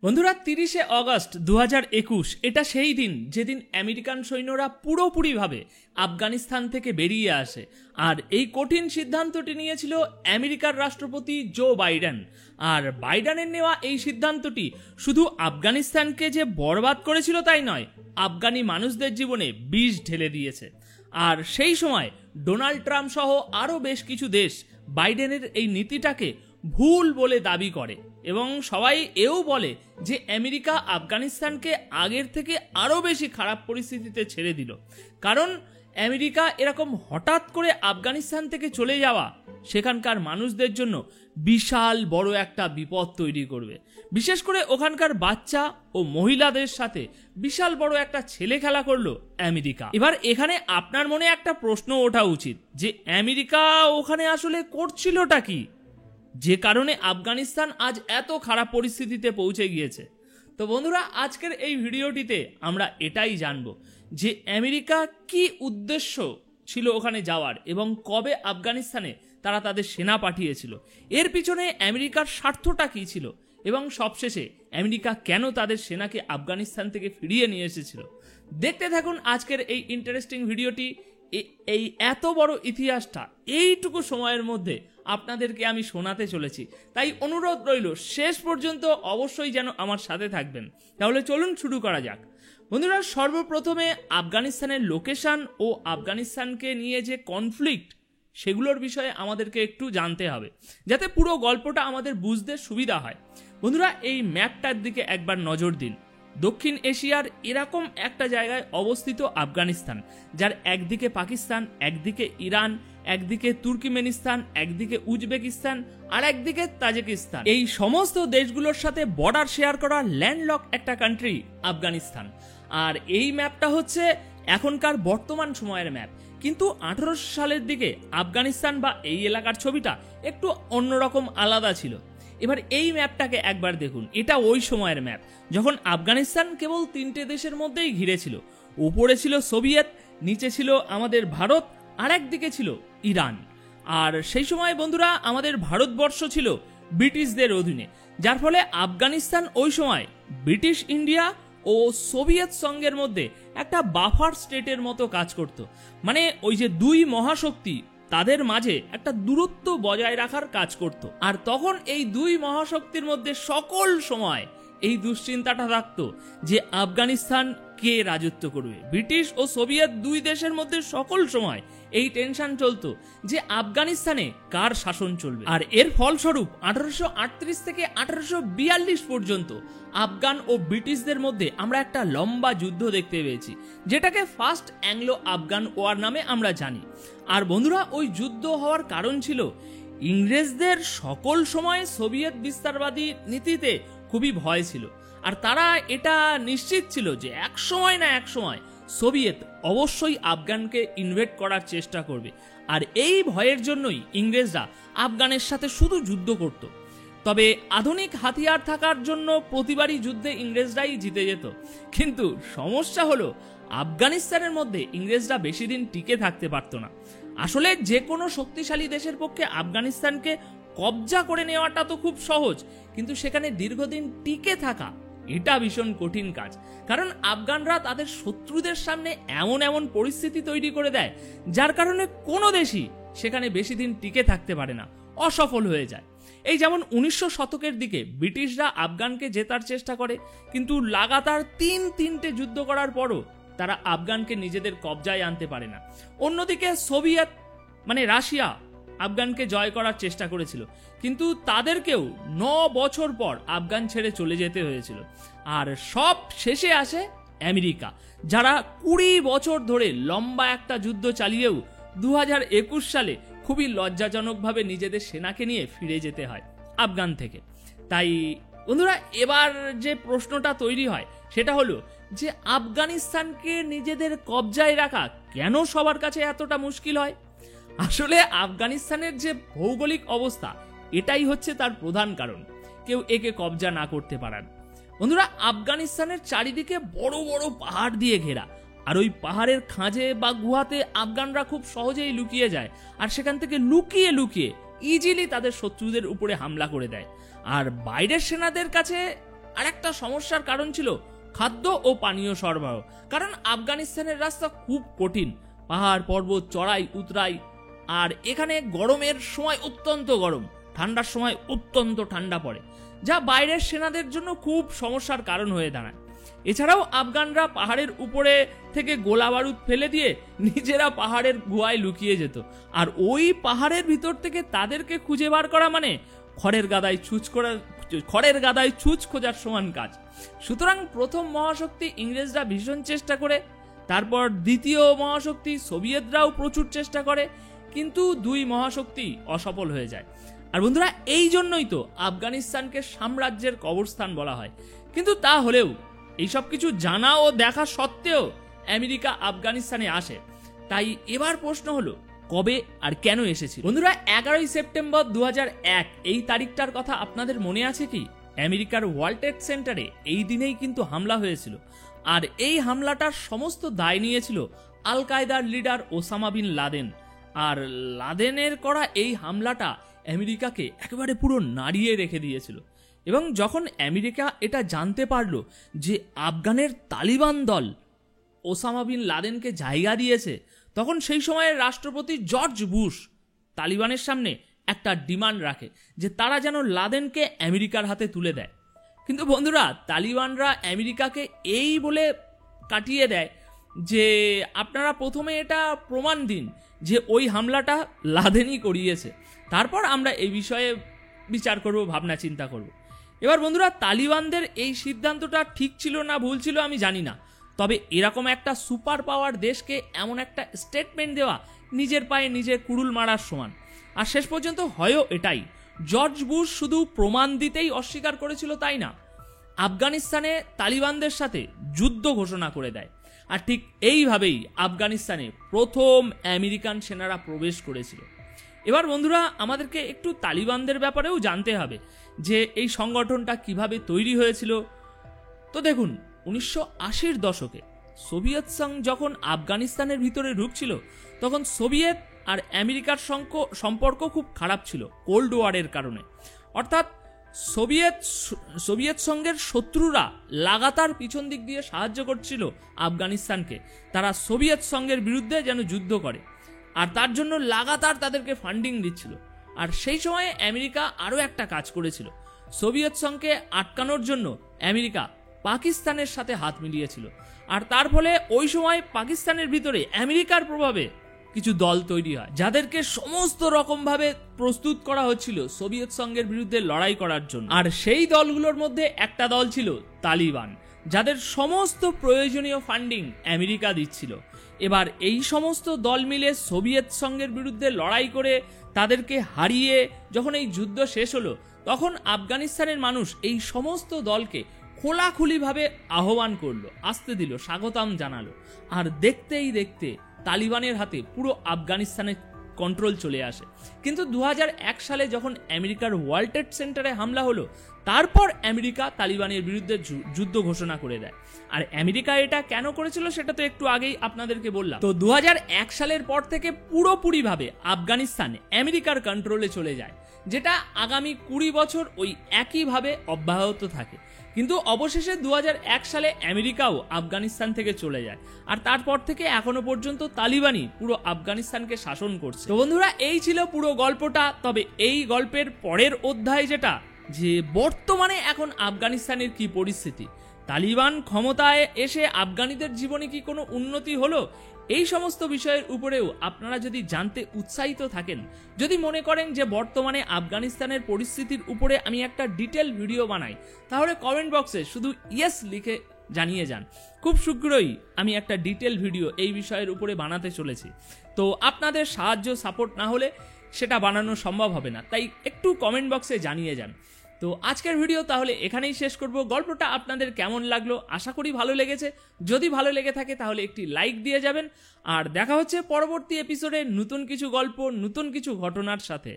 বন্ধুরা 30শে অগস্ট 2021 এটা সেই দিন যেদিন আমেরিকান সৈন্যরা পুরোপুরিভাবে আফগানিস্তান থেকে বেরিয়ে আসে। আর এই কঠিন সিদ্ধান্তটি নিয়েছিল আমেরিকার রাষ্ট্রপতি জো বাইডেন। আর বাইডেনের নেওয়া এই সিদ্ধান্তটি শুধু আফগানিস্তানকে যে বরবাদ করেছিল তাই নয়, আফগানি মানুষদের জীবনে বিষ ঢেলে দিয়েছে। আর সেই সময় ডোনাল্ড ট্রাম্প সহ আরও বেশ কিছু দেশ বাইডেনের এই নীতিটাকে ভুল বলে দাবি করে এবং সবাই এও বলে যে আমেরিকা আফগানিস্তানকে আগের থেকে আরও বেশি খারাপ পরিস্থিতিতে ছেড়ে দিল, কারণ আমেরিকা এরকম হঠাৎ করে আফগানিস্তান থেকে চলে যাওয়া সেখানকার মানুষদের জন্য বিশাল বড় একটা বিপদ তৈরি করবে। বিশেষ করে ওখানকার বাচ্চা ও মহিলাদের সাথে বিশাল বড় একটা ছেলে খেলা করলো আমেরিকা। এবার এখানে আপনার মনে একটা প্রশ্ন ওঠা উচিত যে আমেরিকা ওখানে আসলে করছিলটা কি, যে কারণে আফগানিস্তান আজ এত খারাপ পরিস্থিতিতে পৌঁছে গিয়েছে। তো বন্ধুরা, আজকের এই ভিডিওটিতে আমরা এটাই জানবো যে আমেরিকা কি উদ্দেশ্য ছিল ওখানে যাওয়ার এবং কবে আফগানিস্তানে তারা তাদের সেনা পাঠিয়েছিল, এর পিছনে আমেরিকার স্বার্থটা কী ছিল এবং সবশেষে আমেরিকা কেন তাদের সেনাকে আফগানিস্তান থেকে ফিরিয়ে নিয়ে এসেছিল। দেখতে থাকুন আজকের এই ইন্টারেস্টিং ভিডিওটি। এই এত বড় ইতিহাসটা এইটুকু সময়ের মধ্যে আপনাদেরকে আমি শোনাতে চলেছি, তাই অনুরোধ রইল শেষ পর্যন্ত অবশ্যই যেন আমার সাথে থাকবেন। তাহলে চলুন শুরু করা যাক। বন্ধুরা, সর্বপ্রথমে আফগানিস্তানের লোকেশন ও আফগানিস্তানকে নিয়ে যে কনফ্লিক্ট সেগুলোর বিষয়ে আমাদেরকে একটু জানতে হবে, যাতে পুরো গল্পটা আমাদের বুঝতে সুবিধা হয়। বন্ধুরা, এই ম্যাপটার দিকে একবার নজর দিন। দক্ষিণ এশিয়ার এরকম একটা জায়গায় অবস্থিত আফগানিস্তান, যার একদিকে পাকিস্তান, একদিকে ইরান, একদিকে তুর্কিমেনিস্তান, একদিকে উজবেকিস্তান আর একদিকে তাজিকিস্তান। এই সমস্ত দেশগুলোর সাথে বর্ডার শেয়ার করা ল্যান্ডলক একটা কান্ট্রি আফগানিস্তান। আর এই ম্যাপটা হচ্ছে এখনকার বর্তমান সময়ের ম্যাপ, কিন্তু 1800 সালের দিকে আফগানিস্তান বা এই এলাকার ছবিটা একটু অন্যরকম আলাদা ছিল। এবার এই ম্যাপটাকে একবার দেখুন, এটা ওই সময়ের ম্যাপ যখন আফগানিস্তান কেবল 3টে দেশের মধ্যেই ঘিরে ছিল। উপরে ছিল সোভিয়েত, নিচে ছিল আমাদের ভারত, আর একদিকে ছিল ইরান। আর সেই সময় বন্ধুরা আমাদের ভারতবর্ষ ছিল ব্রিটিশদের অধীনে, যার ফলে আফগানিস্তান ওই সময় ব্রিটিশ ইন্ডিয়া ও সোভিয়েত সংঘের মধ্যে একটা বাফার স্টেটের মতো কাজ করত। মানে ওই যে দুই মহাশক্তি তাদের মাঝে একটা দূরত্ব বজায় রাখার কাজ করত। আর তখন এই দুই মহাশক্তির মধ্যে সকল সময় এই দুশ্চিন্তাটা থাকতো যে আফগানিস্তান কে রাজত্ব করবে। ব্রিটিশ ও সোভিয়েত দুই দেশের মধ্যে সকল সময় এই টেনশন চলতো যে আফগানিস্তানে কার শাসন চলবে। আর এর ফলস্বরূপ 1838 থেকে 1842 পর্যন্ত আফগান ও ব্রিটিশদের মধ্যে আমরা একটা লম্বা যুদ্ধ দেখতে পেয়েছি, যেটাকে ফার্স্ট অ্যাংলো আফগান ওয়ার নামে আমরা জানি। আর বন্ধুরা, ওই যুদ্ধ হওয়ার কারণ ছিল ইংরেজদের সকল সময় সোভিয়েত বিস্তারবাদী নীতিতে খুবই ভয় ছিল। আর তারা এটা নিশ্চিত ছিল যে এক সময় না এক সময় সোভিয়েত অবশ্যই আফগানকে ইনভেড করার চেষ্টা করবে। আর এই ভয়ের জন্যই ইংরেজরা আফগানের সাথে শুধু যুদ্ধ করত। তবে আধুনিক হাতিয়ার থাকার জন্য প্রতিবারই যুদ্ধে ইংরেজরাই জিতে যেত। কিন্তু সমস্যা হলো আফগানিস্তানের মধ্যে ইংরেজরা বেশি দিন টিকে থাকতে পারত না। আসলে যে কোনো শক্তিশালী দেশের পক্ষে আফগানিস্তানকে কবজা করে নেওয়াটা তো খুব সহজ, কিন্তু সেখানে দীর্ঘদিন টিকে থাকা এটা ভীষণ কঠিন কাজ। কারণ আফগানরা তাদের শত্রুদের সামনে এমন এমন পরিস্থিতি তৈরি করে দেয় যার কারণে কোনো দেশই সেখানে বেশি দিন টিকে থাকতে পারে না, অসফল হয়ে যায়। এই যেমন 1900 শতকের দিকে ব্রিটিশরা আফগানকে জেতার চেষ্টা করে, কিন্তু লাগাতার তিনটে যুদ্ধ করার পরও তারা আফগানকে নিজেদের কবজায় আনতে পারে না। অন্যদিকে সোভিয়েত মানে রাশিয়া আফগানকে জয় করার চেষ্টা করেছিল, কিন্তু তাদেরকেও 9 বছর পর আফগান ছেড়ে চলে যেতে হয়েছিল। আর সব শেষে আসে আমেরিকা, যারা 20 বছর ধরে লম্বা একটা যুদ্ধ চালিয়েও 2021 সালে খুবই লজ্জাজনকভাবে নিজেদের সেনাকে নিয়ে ফিরে যেতে হয় আফগান থেকে। তাই বন্ধুরা, এবার যে প্রশ্নটা তৈরি হয় সেটা হলো যে আফগানিস্তানকে নিজেদের কবজায় রাখা কেন সবার কাছে এতটা মুশকিল হয়। আসলে আফগানিস্তানের যে ভৌগোলিক অবস্থা এটাই হচ্ছে তার প্রধান কারণ কেউ একে কবজা না করতে পারার। বন্ধুরা, আফগানিস্তানের চারিদিকে বড় বড় পাহাড় দিয়ে ঘেরা, আর ওই পাহাড়ের খাঁজে বা গুহাতে আফগানরা খুব সহজেই লুকিয়ে যায়, আর সেখান থেকে লুকিয়ে লুকিয়ে ইজিলি তাদের শত্রুদের উপরে হামলা করে দেয়। আর বাইরের সেনাদের কাছে আরেকটা সমস্যার কারণ ছিল খাদ্য ও পানীয় সরবরাহ। কারণ আফগানিস্তানের রাস্তা খুব কঠিন, পাহাড় পর্বত চড়াই উতরাই, আর এখানে গরমের সময় অত্যন্ত গরম, ঠান্ডার সময় অত্যন্ত ঠান্ডা পড়ে, যা বাইরের সেনাদের জন্য খুব সমস্যার কারণ হয়ে দাঁড়ায়। এছাড়াও আফগানরা পাহাড়ের উপরে থেকে গোলা বারুদ ফেলে দিয়ে নিজেরা পাহাড়ের গুহায় লুকিয়ে যেত, আর ওই পাহাড়ের ভিতর থেকে তাদেরকে খুঁজে বার করা মানে খড়ের গাদায় ছুঁচ খোঁজার সমান কাজ। সুতরাং প্রথম মহাশক্তি ইংরেজরা ভীষণ চেষ্টা করে, তারপর দ্বিতীয় মহাশক্তি সোভিয়েতরাও প্রচুর চেষ্টা করে, কিন্তু দুই মহাশক্তি অসফল হয়ে যায়। আর বন্ধুরা, এই জন্যই তো আফগানিস্তানকে সাম্রাজ্যের কবরস্থান বলা হয়। কিন্তু তা হলেও এইসব কিছু জানা ও দেখা সত্ত্বেও আমেরিকা আফগানিস্তানে আসে। তাই এবার প্রশ্ন হলো, কবে আর কেন এসেছিল? বন্ধুরা, 11ই সেপ্টেম্বর 2001 এই তারিখটার কথা আপনাদের মনে আছে কি? আমেরিকার ওয়ার্ল্ড ট্রেড সেন্টারে এই দিনেই কিন্তু হামলা হয়েছিল, আর এই হামলাটার সমস্ত দায় নিয়েছিল আল কায়দার লিডার ওসামা বিন লাদেন। আর লাদেনের করা এই হামলাটা আমেরিকাকে একেবারে পুরো নাড়িয়ে রেখে দিয়েছিল। এবং যখন আমেরিকা এটা জানতে পারলো যে আফগানের তালিবান দল ওসামা বিন লাদেনকে জায়গা দিয়েছে, তখন সেই সময়ের রাষ্ট্রপতি জর্জ বুশ তালিবানের সামনে একটা ডিমান্ড রাখে যে তারা যেন লাদেনকে আমেরিকার হাতে তুলে দেয়। কিন্তু বন্ধুরা, তালিবানরা আমেরিকাকে এই বলে কাটিয়ে দেয় যে আপনারা প্রথমে এটা প্রমাণ দিন যে ওই হামলাটা লাদেনই করিয়েছে, তারপর আমরা এই বিষয়ে বিচার করব, ভাবনা চিন্তা করব। এবার বন্ধুরা, তালিবানদের এই সিদ্ধান্তটা ঠিক ছিল না ভুল ছিল আমি জানি না, তবে এরকম একটা সুপার পাওয়ার দেশকে এমন একটা স্টেটমেন্ট দেওয়া নিজের পায়ে নিজে কুড়ুল মারার সমান। আর শেষ পর্যন্ত হয়ও এটাই। জর্জ বুশ শুধু প্রমাণ দিতেই অস্বীকার করেছিল তাই না, আফগানিস্তানে তালিবানদের সাথে যুদ্ধ ঘোষণা করে দেয়। আর ঠিক এইভাবেই আফগানিস্তানে প্রথম আমেরিকান সেনারা প্রবেশ করেছিল। এবার বন্ধুরা, আমাদেরকে একটু তালিবানদের ব্যাপারেও জানতে হবে যে এই সংগঠনটা কিভাবে তৈরি হয়েছিল। তো দেখুন, 1980-র দশকে সোভিয়েত সংঘ যখন আফগানিস্তানের ভিতরে ঢুকছিল, তখন সোভিয়েত আর আমেরিকার সম্পর্ক খুব খারাপ ছিল কোল্ড ওয়ারের কারণে। অর্থাৎ সোভিয়েত সংঘের শত্রুরা লাগাতার পিছন দিক দিয়ে সাহায্য করছিল আফগানিস্তানকে, তারা সোভিয়েত সংঘের বিরুদ্ধে যেন যুদ্ধ করে, আর তার জন্য লাগাতার তাদেরকে ফান্ডিং দিচ্ছিল। আর সেই সময়ে আমেরিকা আরও একটা কাজ করেছিল, সোভিয়েত সংঘকে আটকানোর জন্য আমেরিকা পাকিস্তানের সাথে হাত মিলিয়েছিল। আর তার ফলে ওই সময় পাকিস্তানের ভিতরে আমেরিকার প্রভাবে কিছু দল তৈরি হয়, যাদেরকে সমস্ত রকমভাবে প্রস্তুত করা হচ্ছিল সোভিয়েত সংঘের বিরুদ্ধে লড়াই করার জন্য। আর সেই দলগুলোর মধ্যে একটা দল ছিল তালিবান, যাদের সমস্ত প্রয়োজনীয় ফান্ডিং আমেরিকা দিচ্ছিল। এবার এই সমস্ত দল মিলে সোভিয়েত সংঘের বিরুদ্ধে লড়াই করে তাদেরকে হারিয়ে যখন এই যুদ্ধ শেষ হলো, তখন আফগানিস্তানের মানুষ এই সমস্ত দলকে খোলাখুলিভাবে আহ্বান করলো, আসতে দিল, স্বাগতম জানালো। আর দেখতেই দেখতে তালিবানের হাতে পুরো আফগানিস্তানের কন্ট্রোল চলে আসে। কিন্তু 2001 সালে যখন আমেরিকার ওয়ার্ল্ড ট্রেড সেন্টারে হামলা হলো, তারপর আমেরিকা তালিবানের বিরুদ্ধে যুদ্ধ ঘোষণা করে দেয়। আর আমেরিকা এটা কেন করেছিল সেটা তো একটু আগেই আপনাদেরকে বললাম। তো 2001 সালের পর থেকে পুরোপুরিভাবে আফগানিস্তান আমেরিকার কন্ট্রোলে চলে যায়, যেটা আগামী 20 বছর ওই একইভাবে অব্যাহত থাকে। কিন্তু অবশেষে 2001 সালে আমেরিকাও আফগানিস্তান থেকে চলে যায়, আর তারপর থেকে এখনো পর্যন্ত তালিবানই পুরো আফগানিস্তানকে শাসন করছে। তো বন্ধুরা, এই ছিল পুরো গল্পটা। তবে এই গল্পের পরের অধ্যায় যেটা, যে বর্তমানে এখন আফগানিস্তানের কি পরিস্থিতি, তালিবান ক্ষমতায় এসে আফগানিদের জীবনে কি কোনো উন্নতি হলো, এই সমস্ত বিষয়ের উপরেও আপনারা যদি জানতে উৎসাহিত থাকেন, যদি মনে করেন যে বর্তমানে আফগানিস্তানের পরিস্থিতির উপরে আমি একটা ডিটেল ভিডিও বানাই, তাহলে কমেন্ট বক্সে শুধু ইয়েস লিখে জানিয়ে যান। খুব শীঘ্রই আমি একটা ডিটেল ভিডিও এই বিষয়ের উপরে বানাতে চলেছি। তো আপনাদের সাহায্য সাপোর্ট না হলে সেটা বানানো সম্ভব হবে না, তাই একটু কমেন্ট বক্সে জানিয়ে যান। তো আজকের ভিডিও তাহলে এখানেই শেষ করব। গল্পটা আপনাদের কেমন লাগলো আশা করি ভালো লেগেছে। যদি ভালো লেগে থাকে তাহলে একটি লাইক দিয়ে যাবেন। আর দেখা হচ্ছে পরবর্তী এপিসোডে নতুন কিছু গল্প, নতুন কিছু ঘটনার সাথে।